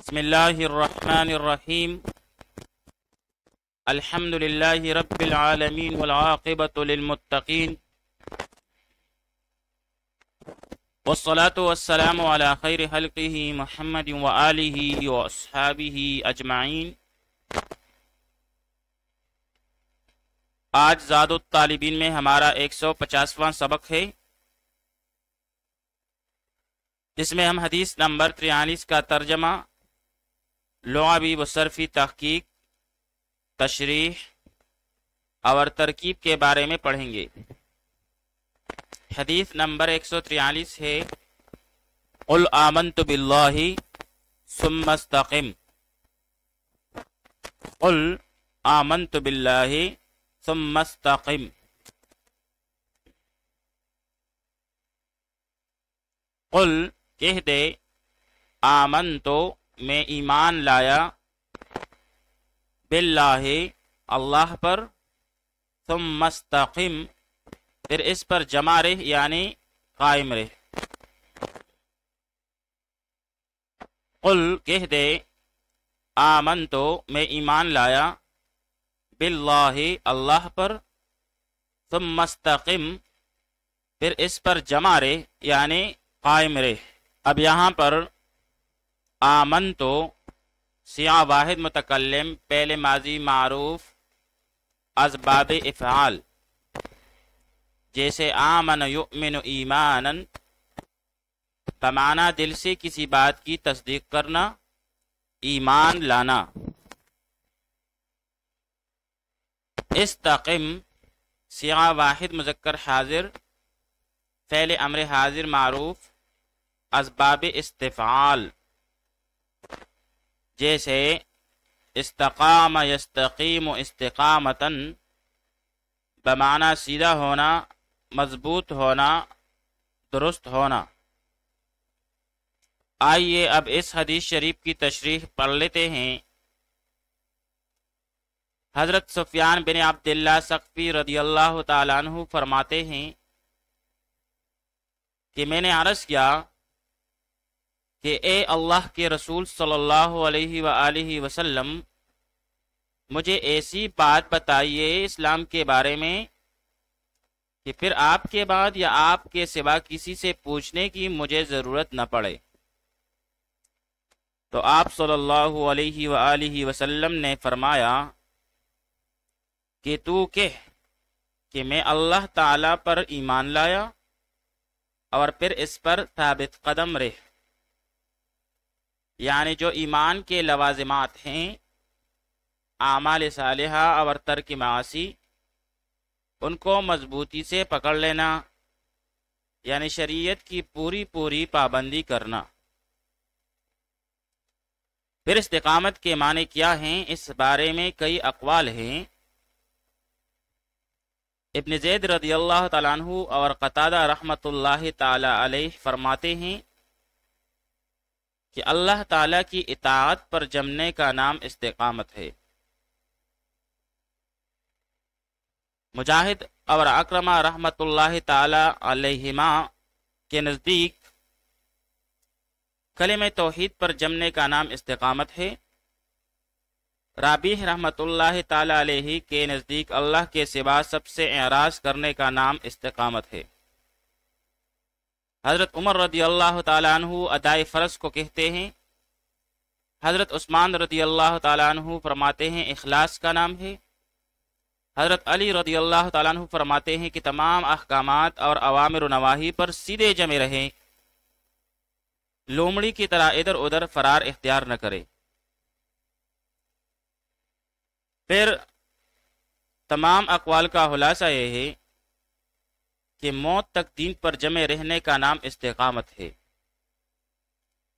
بسم اللہ الرحمن الرحیم الحمد للہ رب العالمین والعاقبۃ للمتقین والصلاة والسلام علی خیر خلقہ محمد وآلہ واصحابہ اجمعین۔ آج زاد الطالبین میں ہمارا 150واں سبق ہے، جس میں ہم حدیث نمبر 43 کا ترجمہ، لغوی و صرفی تحقیق، تشریح اور ترکیب کے بارے میں پڑھیں گے۔ حدیث نمبر 143 ہے، قل آمنت باللہ ثم استقم۔ قل آمنت باللہ ثم استقم۔ قل کہہ دے، آمنتو میں ایمان لایا، باللہ اللہ پر، ثم استقم پھر اس پر جمع رہ یعنی قائم رہ۔ قل کہہ دے، آمنتو میں ایمان لایا، باللہ اللہ پر، ثم استقم پھر اس پر جمع رہ یعنی قائم رہ۔ اب یہاں پر آمنتو سیغہ واحد متکلم، پہلے ماضی معروف از باب افعال، جیسے آمن یؤمن ایمانا، بمعنی دل سے کسی بات کی تصدیق کرنا، ایمان لانا۔ استقم سیغہ واحد مذکر حاضر، فعل امر حاضر معروف از باب استفعال، جیسے استقام یستقیم استقامتا، بمعنی سیدھا ہونا، مضبوط ہونا، درست ہونا۔ آئیے اب اس حدیث شریف کی تشریح پڑھ لیتے ہیں۔ حضرت سفیان بن عبداللہ ثقفی رضی اللہ تعالیٰ عنہ فرماتے ہیں کہ میں نے عرض کیا کہ اے اللہ کے رسول صلی اللہ علیہ وآلہ وسلم، مجھے ایسی بات بتائیے اسلام کے بارے میں کہ پھر آپ کے بعد یا آپ کے سوا کسی سے پوچھنے کی مجھے ضرورت نہ پڑے۔ تو آپ صلی اللہ علیہ وآلہ وسلم نے فرمایا کہ تو کہہ کہ میں اللہ تعالی پر ایمان لایا اور پھر اس پر ثابت قدم رہ، یعنی جو ایمان کے لوازمات ہیں، اعمال صالحہ اور ترک معاصی، ان کو مضبوطی سے پکڑ لینا، یعنی شریعت کی پوری پابندی کرنا۔ پھر استقامت کے معنی کیا ہیں، اس بارے میں کئی اقوال ہیں۔ ابن زید رضی اللہ تعالیٰ عنہ اور قتادہ رحمۃ اللہ تعالی علیہ فرماتے ہیں کہ اللہ تعالیٰ کی اطاعت پر جمنے کا نام استقامت ہے۔ مجاہد اور اکرمہ رحمۃ اللہ تعالی علیہما کے نزدیک کلمہ توحید پر جمنے کا نام استقامت ہے۔ رابیح رحمۃ اللہ تعالی علیہ کے نزدیک اللہ کے سوا سب سے اعراض کرنے کا نام استقامت ہے۔ حضرت عمر رضی اللہ تعالیٰ عنہ ادائے فرض کو کہتے ہیں۔ حضرت عثمان رضی اللہ تعالیٰ عنہ فرماتے ہیں اخلاص کا نام ہے۔ حضرت علی رضی اللہ تعالیٰ عنہ فرماتے ہیں کہ تمام احکامات اور اوامر و نواہی پر سیدھے جمے رہیں، لومڑی کی طرح ادھر ادھر فرار اختیار نہ کرے۔ پھر تمام اقوال کا خلاصہ یہ ہے کہ موت تک دین پر جمے رہنے کا نام استقامت ہے۔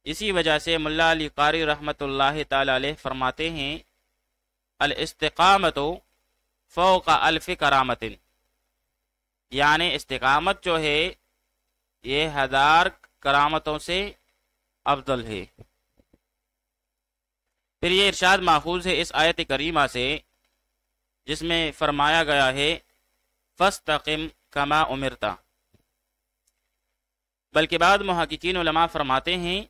اسی وجہ سے ملا علی قاری رحمۃ اللہ تعالی علیہ فرماتے ہیں الاستقامت فوق الف کرامت، یعنی استقامت جو ہے یہ 1000 کرامتوں سے افضل ہے۔ پھر یہ ارشاد ماخوذ ہے اس آیت کریمہ سے جس میں فرمایا گیا ہے فاستقم کما امرتا، بلکہ بعض محققین علماء فرماتے ہیں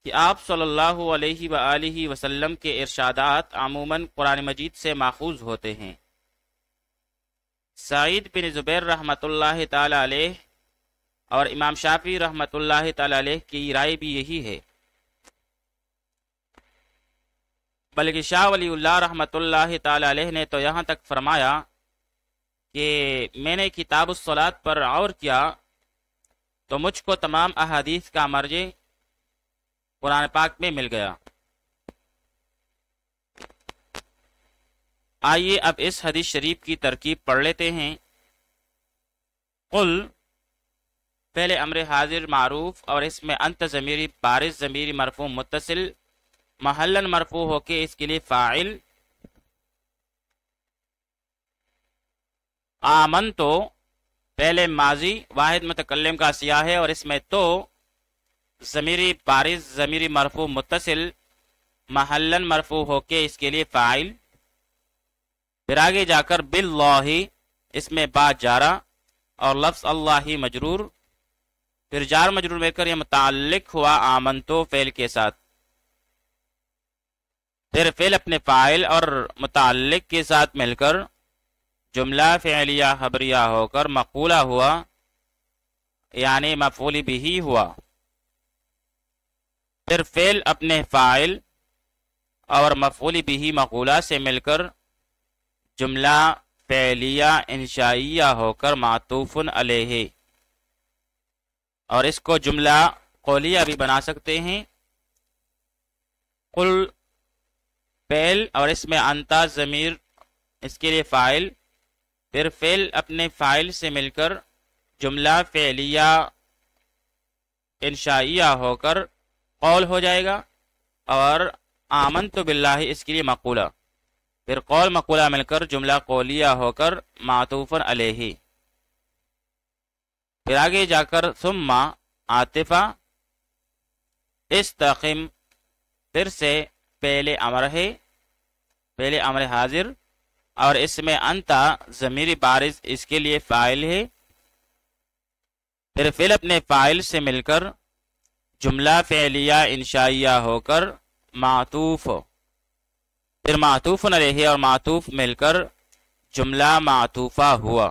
کہ آپ صلی اللہ علیہ وآلہ وسلم کے ارشادات عموماً قرآن مجید سے ماخوذ ہوتے ہیں۔ سعید بن زبیر رحمۃ اللہ تعالی علیہ اور امام شافعی رحمۃ اللہ تعالی علیہ کی رائے بھی یہی ہے، بلکہ شاہ ولی اللہ رحمۃ اللہ تعالی علیہ نے تو یہاں تک فرمایا کہ میں نے کتاب الصلاۃ پر غور کیا تو مجھ کو تمام احادیث کا مرجع قرآن پاک میں مل گیا۔ آئیے اب اس حدیث شریف کی ترکیب پڑھ لیتے ہیں۔ قل پہلے امر حاضر معروف اور اس میں انت ضمیری بارز ضمیری مرفوع متصل محلن مرفوع ہو کے اس کے لیے فاعل، آمن تو پہلے ماضی واحد متکلم کا سیاح ہے اور اس میں تو ضمیری بارز ضمیری مرفوع متصل محلن مرفوع ہو کے اس کے لیے فاعل، پھر آگے جا کر باللہ اس میں با جارہ اور لفظ اللہ مجرور، پھر جار مجرور مل کر یہ متعلق ہوا آمنتو فعل کے ساتھ، پھر فعل اپنے فاعل اور متعلق کے ساتھ مل کر جملہ فعلیہ خبریہ ہو کر مقولہ ہوا، یعنی مفعول بھی ہوا، پھر فعل اپنے فاعل اور مفعول بھی مقولہ سے مل کر جملہ فعلیہ انشائیہ ہو کر معطوف علیہ، اور اس کو جملہ قولیہ بھی بنا سکتے ہیں۔ قل فعل اور اس میں انتا ضمیر اس کے لیے فاعل، پھر فعل اپنے فاعل سے مل کر جملہ فعلیہ انشائیہ ہو کر قول ہو جائے گا، اور آمنت باللہ اس کے لیے مقولہ، پھر قول مقولہ مل کر جملہ قولیہ ہو کر معطوف علیہ، پھر آگے جا کر ثم عاطفہ استقم، پھر سے پہلے امر ہے، پہلے امر حاضر اور اس میں انتا ضمیری بارز اس کے لیے فاعل ہے، پھر فعل اپنے فاعل سے مل کر جملہ فعلیہ انشائیہ ہو کر معطوف، پھر معطوف علیہ اور معطوف مل کر جملہ معطوفہ ہوا۔